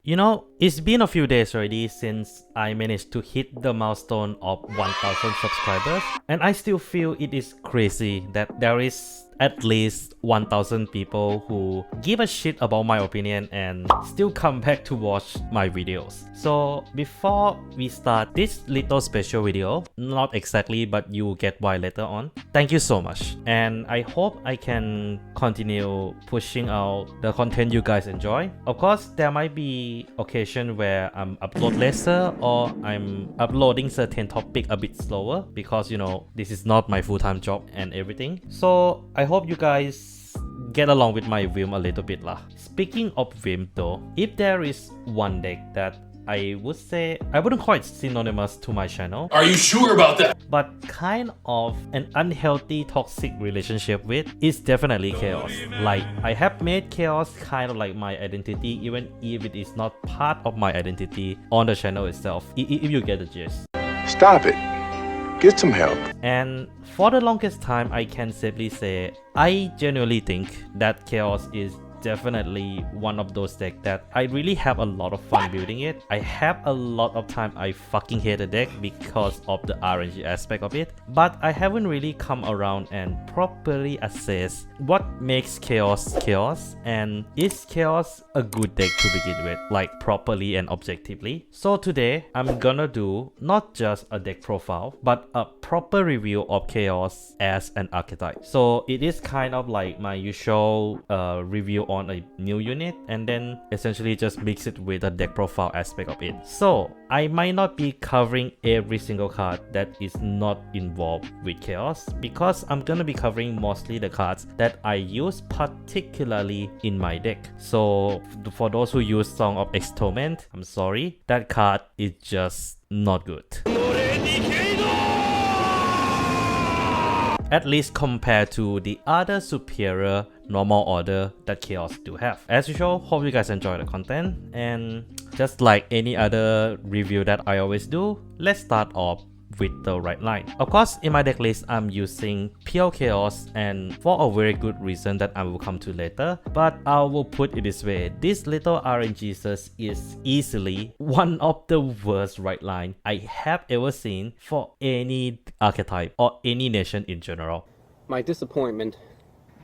You know, it's been a few days already since I managed to hit the milestone of 1000 subscribers, and I still feel it is crazy that there is at least 1000 people who give a shit about my opinion and still come back to watch my videos. So before we start this little special video, not exactly, but you'll get why later on, thank you so much, and I hope I can continue pushing out the content you guys enjoy. Of course, there might be occasion where I'm upload lesser or I'm uploading certain topic a bit slower because, you know, this is not my full-time job and everything. So I hope you guys get along with my Vim a little bit lah. Speaking of Vim though, if there is one deck that I would say I wouldn't call it synonymous to my channel. Are you sure about that? But kind of an unhealthy toxic relationship with is definitely Kheios. Like, I have made Kheios kind of like my identity, even if it is not part of my identity on the channel itself, if you get the gist. Stop it. Get some help. And for the longest time, I can safely say I genuinely think that Kheios is definitely one of those decks that I really have a lot of fun building it. I have a lot of time I fucking hate the deck because of the RNG aspect of it, but I haven't really come around and properly assess what makes Kheios Kheios, and is Kheios a good deck to begin with, like properly and objectively. So today I'm gonna do not just a deck profile but a proper review of Kheios as an archetype. So it is kind of like my usual review on a new unit and then essentially just mix it with a deck profile aspect of it. So I might not be covering every single card that is not involved with Kheios because I'm gonna be covering mostly the cards that I use particularly in my deck. So for those who use Song of Extolment, I'm sorry, that card is just not good. At least compared to the other superior normal order that Kheios do have. As usual, hope you guys enjoy the content, and just like any other review that I always do, let's start off with the right line. Of course, in my deck list, I'm using pure Kheios, and for a very good reason that I will come to later, but I will put it this way, this little RNG is easily one of the worst right line I have ever seen for any archetype or any nation in general. My disappointment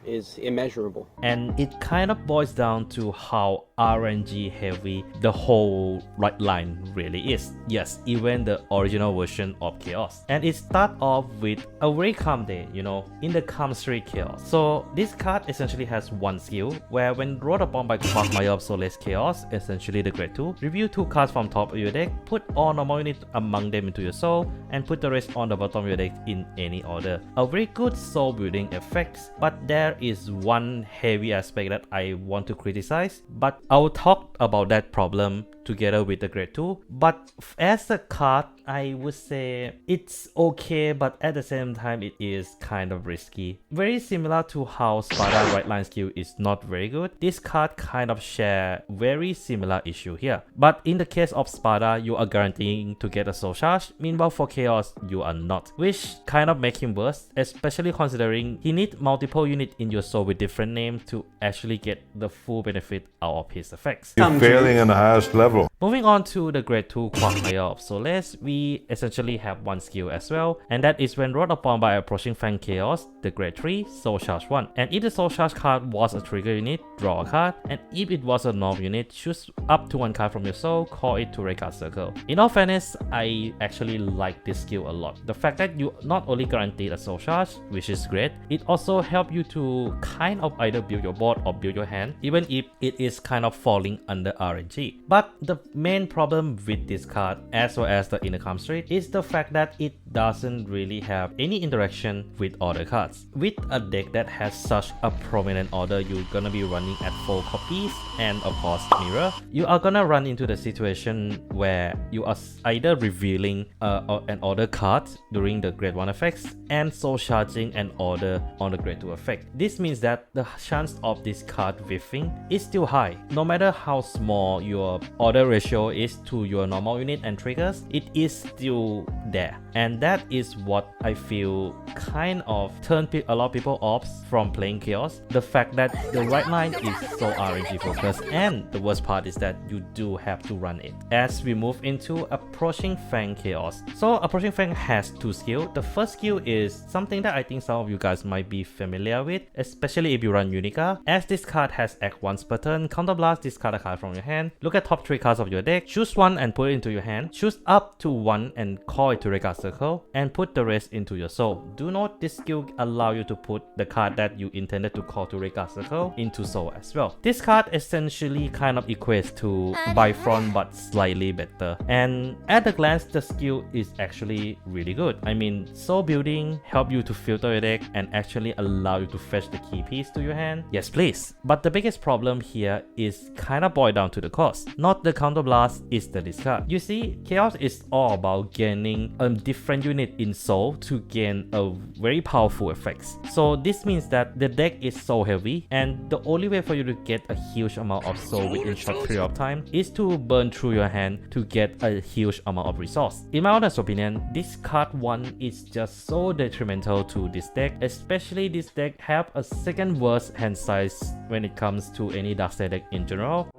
is immeasurable. And it kind of boils down to how RNG heavy the whole right line really is. Yes, even the original version of Kheios. And it starts off with a very calm day, you know, in the calm street Kheios. So this card essentially has one skill where when rolled upon by Quagmire of Soulless Kheios, essentially the grade 2, review 2 cards from top of your deck, put all normal units among them into your soul, and put the rest on the bottom of your deck in any order. A very good soul building effects, but there is one heavy aspect that I want to criticize, but I'll talk about that problem together with the grade 2. But as a card, I would say it's okay, but at the same time it is kind of risky. Very similar to how Sparta right line skill is not very good, this card kind of share very similar issue here. But in the case of Sparta, you are guaranteeing to get a soul charge, meanwhile for Kheios you are not, which kind of make him worse, especially considering he needs multiple units in your soul with different names to actually get the full benefit out of his effects. You're failing on the highest level. Moving on to the grade 2 Quagmire of Soulless, we essentially have one skill as well, and that is when rolled upon by approaching Fang Kheios, the grade 3 Soul Charge 1. And if the Soul Charge card was a trigger unit, draw a card, and if it was a normal unit, choose up to one card from your soul, call it to Raycard Circle. In all fairness, I actually like this skill a lot. The fact that you not only guaranteed a Soul Charge, which is great, it also helps you to kind of either build your board or build your hand, even if it is kind of falling under RNG. But the main problem with this card, as well as the Inner Calm Street, is the fact that it doesn't really have any interaction with other cards. With a deck that has such a prominent order, you're gonna be running at 4 copies and of course mirror, you are gonna run into the situation where you are either revealing an order card during the grade 1 effects and soul charging an order on the grade 2 effect. This means that the chance of this card whiffing is still high, no matter how small your order ratio ratio is to your normal unit and triggers, it is still there. And that is what I feel kind of turned a lot of people off from playing Kheios. The fact that the right line is so RNG focused, and the worst part is that you do have to run it. As we move into approaching Fang Kheios. So approaching Fang has two skills. The first skill is something that I think some of you guys might be familiar with, especially if you run Unica. As this card has act once per turn, counterblast, discard a card from your hand, look at top 3 cards of your deck, choose one and put it into your hand, choose up to one and call it to Regard Circle, and put the rest into your soul. Do note this skill allow you to put the card that you intended to call to Regard Circle into soul as well. This card essentially kind of equates to Bifrost but slightly better, and at a glance the skill is actually really good. I mean, soul building help you to filter your deck and actually allow you to fetch the key piece to your hand. Yes please. But the biggest problem here is kind of boiled down to the cost, not the counterblast, is the discard. You see, Kheios is all about gaining a different unit in soul to gain a very powerful effects. So this means that the deck is so heavy, and the only way for you to get a huge amount of soul within short period of time is to burn through your hand to get a huge amount of resource. In my honest opinion, this card 1 is just so detrimental to this deck, especially this deck have a second worst hand size when it comes to any Darkseid deck in general.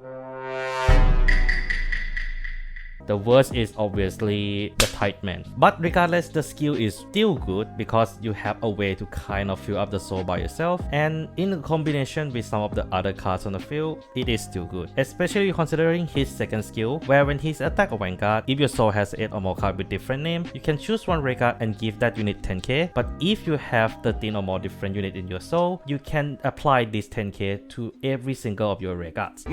The worst is obviously the Tightman. But regardless, the skill is still good because you have a way to kind of fill up the soul by yourself, and in combination with some of the other cards on the field, it is still good. Especially considering his second skill, where when he's attack a Vanguard, if your soul has 8 or more cards with different name, you can choose one red card and give that unit 10k. But if you have 13 or more different unit in your soul, you can apply this 10k to every single of your red cards.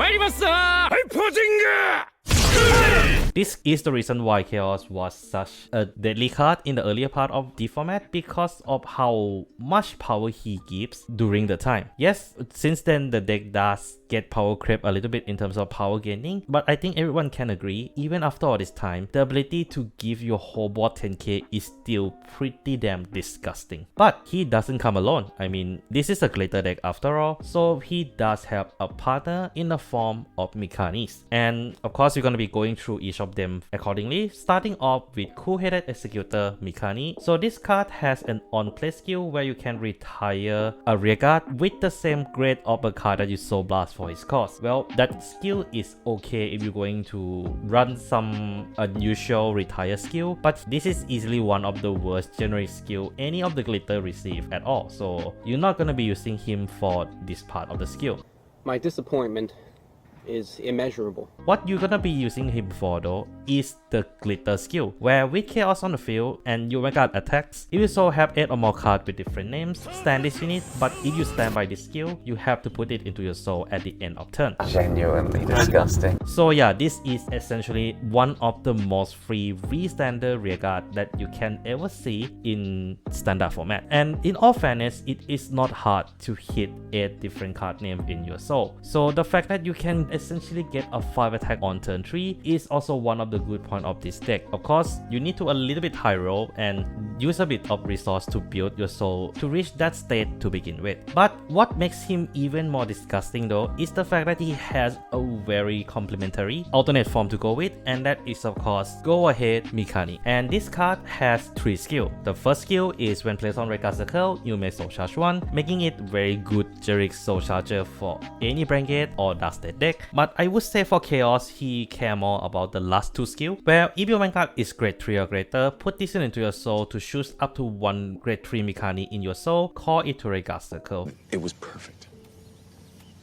This is the reason why Kheios was such a deadly card in the earlier part of the format, because of how much power he gives during the time. Yes, since then the deck does get power creep a little bit in terms of power gaining, but I think everyone can agree, even after all this time, the ability to give your whole board 10k is still pretty damn disgusting. But he doesn't come alone. I mean, this is a glitter deck after all, so he does have a partner in the form of Mekanis. And of course, you're going to be going through each of them accordingly, starting off with Cool-Headed Executor Mikani. So this card has an on-play skill where you can retire a rear guard with the same grade of a card that you soul blast for his cost. Well, that skill is okay if you're going to run some unusual retire skill, but this is easily one of the worst generic skill any of the glitter receive at all, so you're not going to be using him for this part of the skill. My disappointment is immeasurable. What you're gonna be using him for though is the glitter skill, where with Kheios on the field and your Vanguard attacks, if you so have 8 or more cards with different names, stand this unit, but if you stand by this skill, you have to put it into your soul at the end of turn. Genuinely disgusting. So yeah, this is essentially one of the most free re-standard rearguard that you can ever see in standard format. And in all fairness, it is not hard to hit 8 different card names in your soul. So the fact that you can essentially get a 5 attack on turn 3 is also one of the good points of this deck. Of course, you need to a little bit high roll and use a bit of resource to build your soul to reach that state to begin with. But what makes him even more disgusting though is the fact that he has a very complementary alternate form to go with, and that is of course Go Ahead Mikani. And this card has 3 skills. The first skill is when placed on Regard Circle, you may soul charge 1, making it very good generic soul charger for any Brangate or Darkseid deck. But I would say for Kheios, he care more about the last 2 skills, where if your Vanguard is grade 3 or greater, put this into your soul to choose up to 1 grade 3 Mikani in your soul, call it to Regard Circle. It was perfect.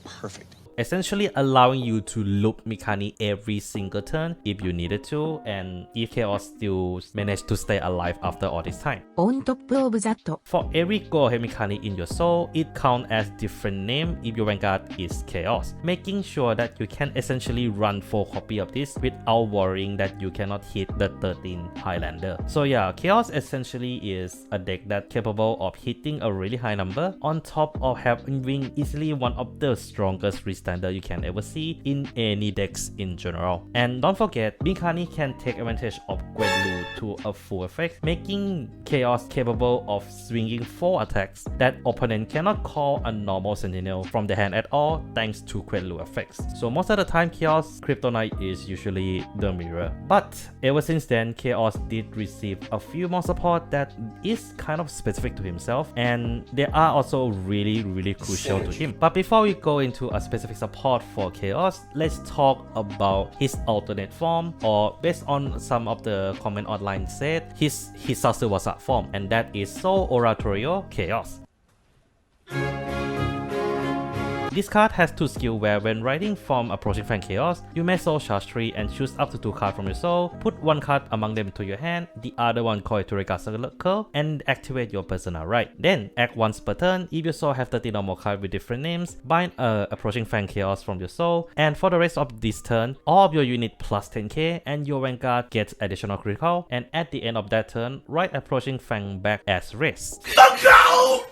Perfect. Essentially allowing you to loop Mikani every single turn if you needed to, and if Kheios still managed to stay alive after all this time. On top of that, For every Go Ahead Mikani in your soul, it counts as different name if your Vanguard is Kheios, making sure that you can essentially run 4 copy of this without worrying that you cannot hit the 13 Highlander. So yeah, Kheios essentially is a deck that's capable of hitting a really high number, on top of having easily one of the strongest standard you can ever see in any decks in general. And don't forget, Mikani can take advantage of Gwenlu to a full effect, making Kheios capable of swinging 4 attacks that opponent cannot call a normal Sentinel from the hand at all thanks to Gwenlu effects. So most of the time Kheios Kryptonite is usually the mirror. But ever since then, Kheios did receive a few more support that is kind of specific to himself, and they are also really crucial to him. But before we go into a specific support for Kheios, let's talk about his alternate form, or based on some of the comment online said, his Sasuwasa form, and that is Soul Oratorio Kheios. This card has 2 skills where when riding from approaching Fang Kheios, you may soul charge 3 and choose up to 2 cards from your soul, put 1 card among them to your hand, the other one call it to regard circle, and activate your personal right. Then, act once per turn, if your soul have 13 or more cards with different names, bind approaching Fang Kheios from your soul, and for the rest of this turn, all of your unit plus 10k and your Vanguard gets additional critical, and at the end of that turn, ride approaching Fang back as rest.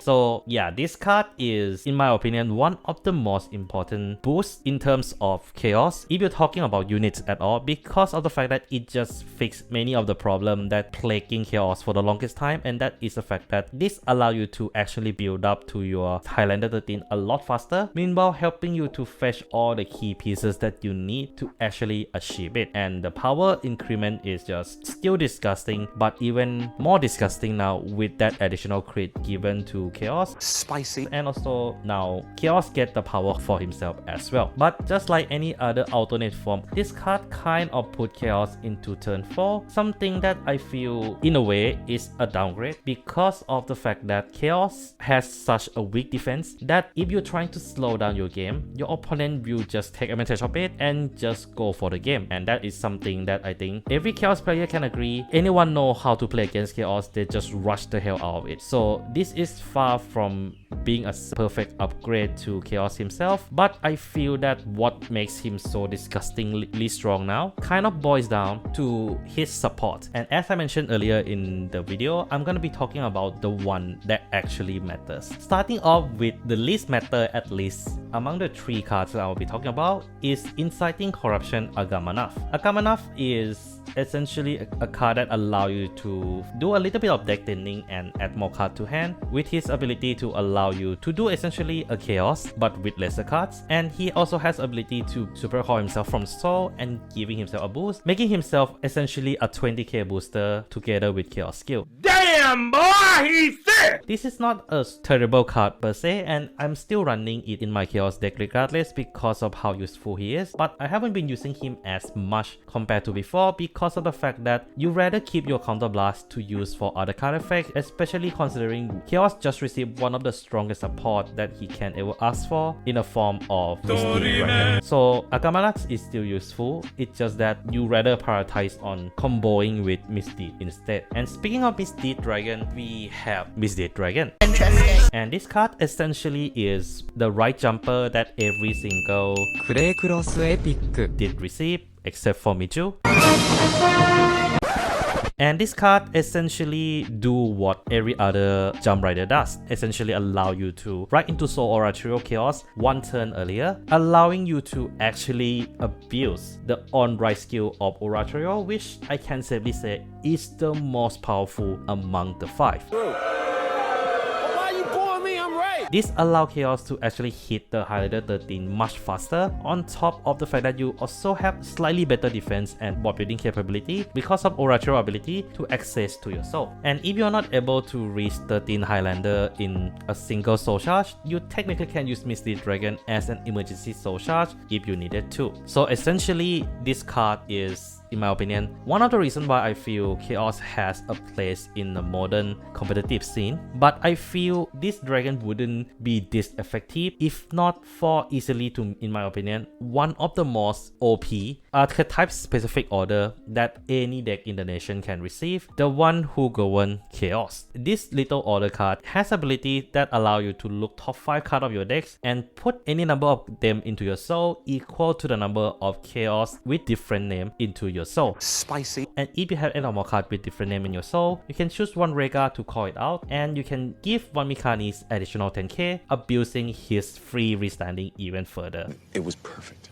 So yeah, this card is, in my opinion, one of the most important boosts in terms of Kheios if you're talking about units at all, because of the fact that it just fixed many of the problems that plaguing Kheios for the longest time, and that is the fact that this allows you to actually build up to your Highlander 13 a lot faster, meanwhile helping you to fetch all the key pieces that you need to actually achieve it. And the power increment is just still disgusting, but even more disgusting now with that additional crit given to Kheios. Spicy. And also now Kheios get the power for himself as well. But just like any other alternate form, this card kind of put Kheios into turn 4, something that I feel in a way is a downgrade, because of the fact that Kheios has such a weak defense that if you're trying to slow down your game, your opponent will just take advantage of it and just go for the game. And that is something that I think every Kheios player can agree. Anyone know how to play against Kheios, they just rush the hell out of it. So this is far from being a perfect upgrade to Kheios himself, but I feel that what makes him so disgustingly strong now kind of boils down to his support. And as I mentioned earlier in the video, I'm gonna be talking about the one that actually matters. Starting off with the least matter, at least among the 3 cards that I'll be talking about, is Inciting Corruption Agamanaf. Agamanaf is essentially a card that allows you to do a little bit of deck thinning and add more cards to hand, with his ability to allow you to do essentially a Kheios but with lesser cards. And he also has ability to super call himself from soul and giving himself a boost, making himself essentially a 20k booster together with Kheios skill. Damn, boy, he's sick! This is not a terrible card per se, and I'm still running it in my Kheios deck regardless because of how useful he is, but I haven't been using him as much compared to before because of the fact that you rather keep your counter blast to use for other card effects, especially considering Kheios just received one of the strongest support that he can ever ask for in a form of Misty Dragon. So Agamalax is still useful, it's just that you rather prioritize on comboing with Misty instead. And speaking of Misty Dragon, we have Misty Dragon. Interesting. And this card essentially is the right jumper that every single did receive except for Michu. And this card essentially do what every other Jump Rider does, essentially allow you to ride into Soul Oratorio Kheios 1 turn earlier, allowing you to actually abuse the on-ride skill of Oratorio, which I can safely say is the most powerful among the 5. This allows Kheios to actually hit the Highlander 13 much faster, on top of the fact that you also have slightly better defense and board building capability because of Oratorio ability to access to your soul. And if you're not able to reach 13 Highlander in a single soul charge, you technically can use Misty Dragon as an emergency soul charge if you needed to. So essentially, this card is, in my opinion, one of the reasons why I feel Kheios has a place in the modern competitive scene. But I feel this dragon wouldn't be this effective if not for easily to, in my opinion, one of the most OP archetype specific order that any deck in the nation can receive, the one who govern Kheios. This little order card has ability that allow you to look top 5 cards of your decks and put any number of them into your soul equal to the number of Kheios with different name into your your soul. Spicy. And if you have any more card with different name in your soul, you can choose one Rega to call it out, and you can give one Mikanis additional 10k, abusing his free restanding even further. It was perfect.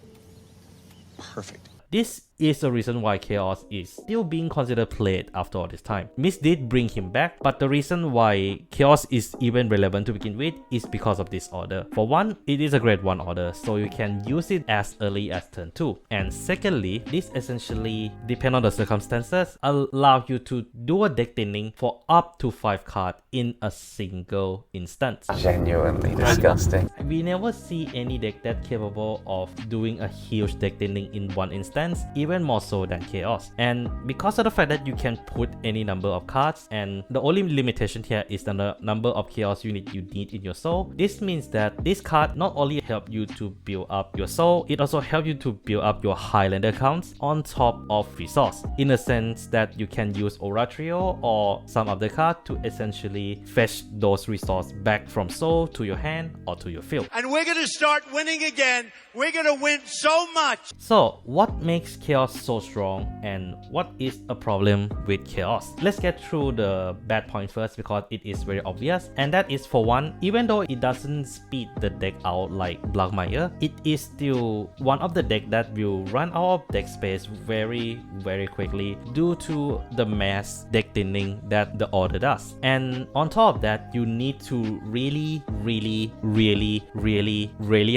Perfect. This is the reason why Kheios is still being considered played after all this time. Mist did bring him back, but the reason why Kheios is even relevant to begin with is because of this order. For one, it is a grade 1 order, so you can use it as early as turn 2. And secondly, this essentially, depending on the circumstances, allow you to do a deck thinning for up to 5 cards in a single instance. Genuinely disgusting. We never see any deck that capable of doing a huge deck thinning in one instance, even more so than Kheios. And because of the fact that you can put any number of cards, and the only limitation here is the number of Kheios unit you need in your soul, this means that this card not only help you to build up your soul, it also help you to build up your Highlander counts on top of resource, in a sense that you can use Oratorio or some other card to essentially fetch those resources back from soul to your hand or to your field. And we're gonna start winning again. We're gonna win so much. So what makes Kheios so strong, and what is a problem with Kheios? Let's get through the bad point first, because it is very obvious, and that is, for one, even though it doesn't speed the deck out like Blackmire, it is still one of the deck that will run out of deck space very quickly due to the mass deck thinning that the order does. And on top of that, you need to really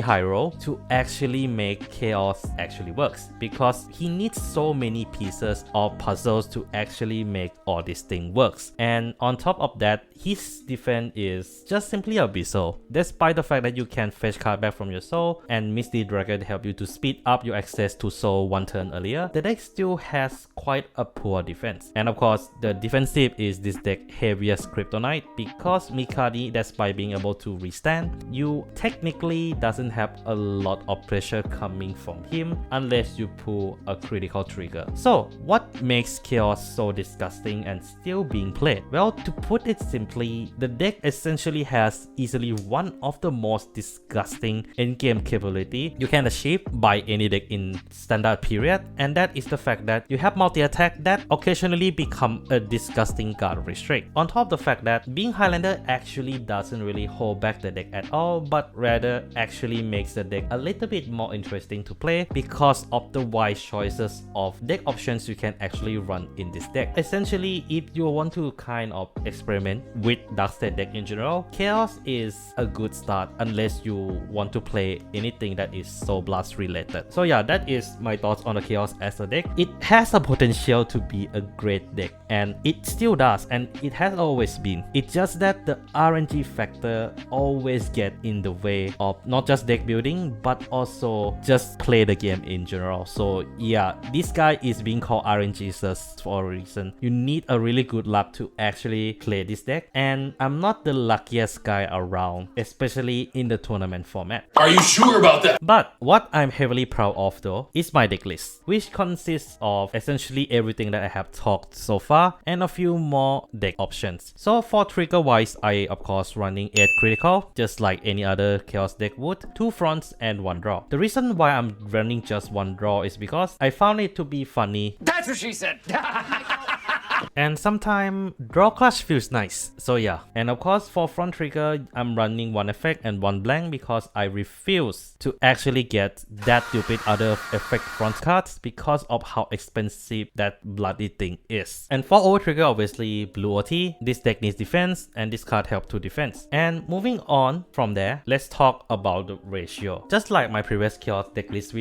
high roll to actually make Kheios actually works, because he needs so many pieces of puzzles to actually make all this thing works. And on top of that, his defense is just simply abyssal. Despite the fact that you can fetch card back from your soul and Misty Dragon help you to speed up your access to soul one turn earlier, the deck still has quite a poor defense. And of course, the defensive is this deck heaviest kryptonite, because Mikadi, despite being able to restand, you technically doesn't have a lot of pressure coming from him unless you pull a critical trigger. So what makes Kheios so disgusting and still being played? Well, to put it simply, the deck essentially has easily one of the most disgusting in-game capability you can achieve by any deck in standard period, and that is the fact that you have multi-attack that occasionally become a disgusting guard restrict. On top of the fact that being Highlander actually doesn't really hold back the deck at all, but rather actually makes the deck a little bit more interesting to play because of the wide choices of deck options you can actually run in this deck. Essentially, if you want to kind of experiment with Darkstep deck in general, Kheios is a good start unless you want to play anything that is Soul Blast related. So yeah, that is my thoughts on the Kheios as a deck. It has a potential to be a great deck, and it still does, and it has always been. It's just that the RNG factor always get in the way of not just deck building, but also just play the game in general. So yeah, this guy is being called RNG for a reason. You need a really good luck to actually play this deck, and I'm not the luckiest guy around, especially in the tournament format. Are you sure about that? But what I'm heavily proud of though is my deck list, which consists of essentially everything that I have talked so far and a few more deck options. So for trigger wise, I of course running 8 critical, just like any other Kheios deck would, 2 fronts and 1 draw. The reason why I'm running just 1 draw is because I found it to be funny. That's what she said. And sometimes draw clutch feels nice. So yeah, and of course for front trigger, I'm running 1 effect and 1 blank because I refuse to actually get that stupid other effect front cards because of how expensive that bloody thing is. And for over trigger, obviously blue OT, this deck needs defense and this card helps to defense. And moving on from there, let's talk about the ratio. Just like my previous Kheios deck list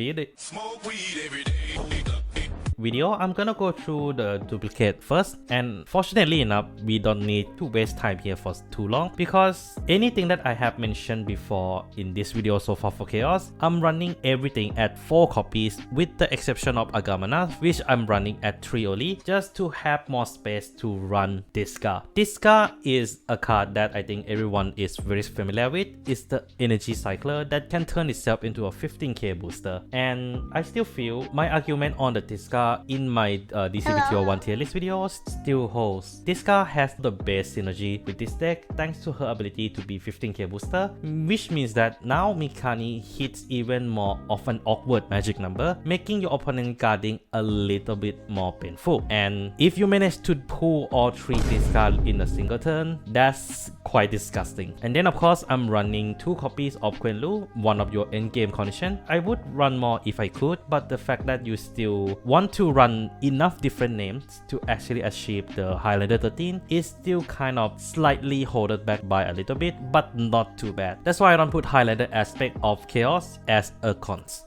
video, I'm gonna go through the duplicate first, and fortunately enough, we don't need to waste time here for too long, because anything that I have mentioned before in this video so far for Kheios, I'm running everything at 4 copies with the exception of Agamana, which I'm running at 3 only, just to have more space to run Disca. Disca is a card that I think everyone is very familiar with. It's the energy cycler that can turn itself into a 15k booster, and I still feel my argument on the Disca card in my DCBTO1 tier list videos still holds. This card has the best synergy with this deck thanks to her ability to be 15k booster, which means that now Mikani hits even more of an awkward magic number, making your opponent guarding a little bit more painful. And if you manage to pull all 3 this card in a single turn, that's quite disgusting. And then of course I'm running 2 copies of Queen Lu, one of your endgame condition. I would run more if I could, but the fact that you still want to run enough different names to actually achieve the Highlander 13 is still kind of slightly held back by a little bit, but not too bad. That's why I don't put Highlander aspect of Kheios as a cons.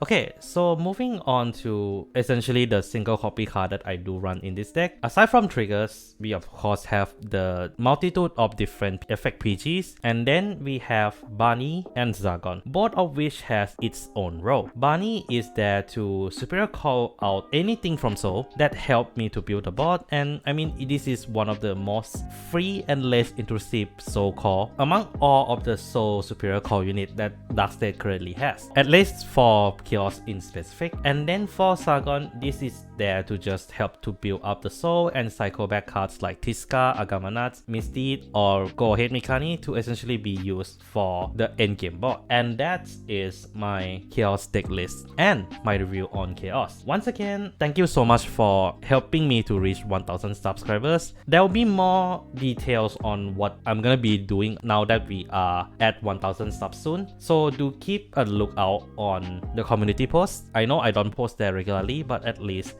Okay, so moving on to essentially the single copy card that I do run in this deck. Aside from triggers, we of course have the multitude of different effect PGs, and then we have Barney and Zargon, both of which has its own role. Barney is there to superior call out anything from Soul that helped me to build a board, and I mean this is one of the most free and less intrusive Soul call among all of the Soul superior call unit that Darkstake currently has, at least for Kheios in specific. And then for Sargon, this is there to just help to build up the soul and cycle back cards like Tiska, Agamanat, Misdeed, or Go Ahead Mikani to essentially be used for the endgame board. And that is my Kheios deck list and my review on Kheios. Once again, thank you so much for helping me to reach 1000 subscribers. There will be more details on what I'm gonna be doing now that we are at 1000 subs soon, so do keep a lookout on the community posts. I know I don't post there regularly, but at least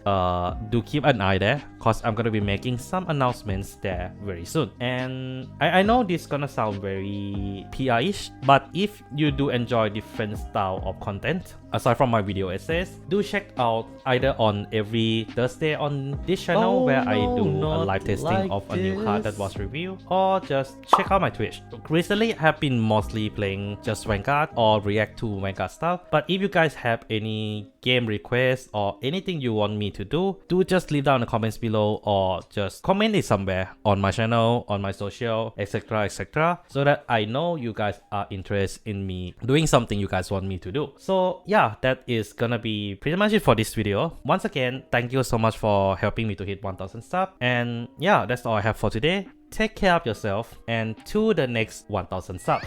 do keep an eye there, cause I'm gonna be making some announcements there very soon. And I know this gonna sound very PR-ish, but if you do enjoy different style of content aside from my video essays, do check out either on every Thursday on this channel where I do a live testing of a new card that was reviewed, or just check out my Twitch. Recently I have been mostly playing just Vanguard or react to Vanguard stuff, but if you guys have any game requests or anything you want me to do just leave down in the comments below, or just comment it somewhere on my channel, on my social, etc, so that I know you guys are interested in me doing something you guys want me to do. So yeah, that is gonna be pretty much it for this video. Once again, thank you so much for helping me to hit 1000 subs, and yeah, that's all I have for today. Take care of yourself, and to the next 1000 subs.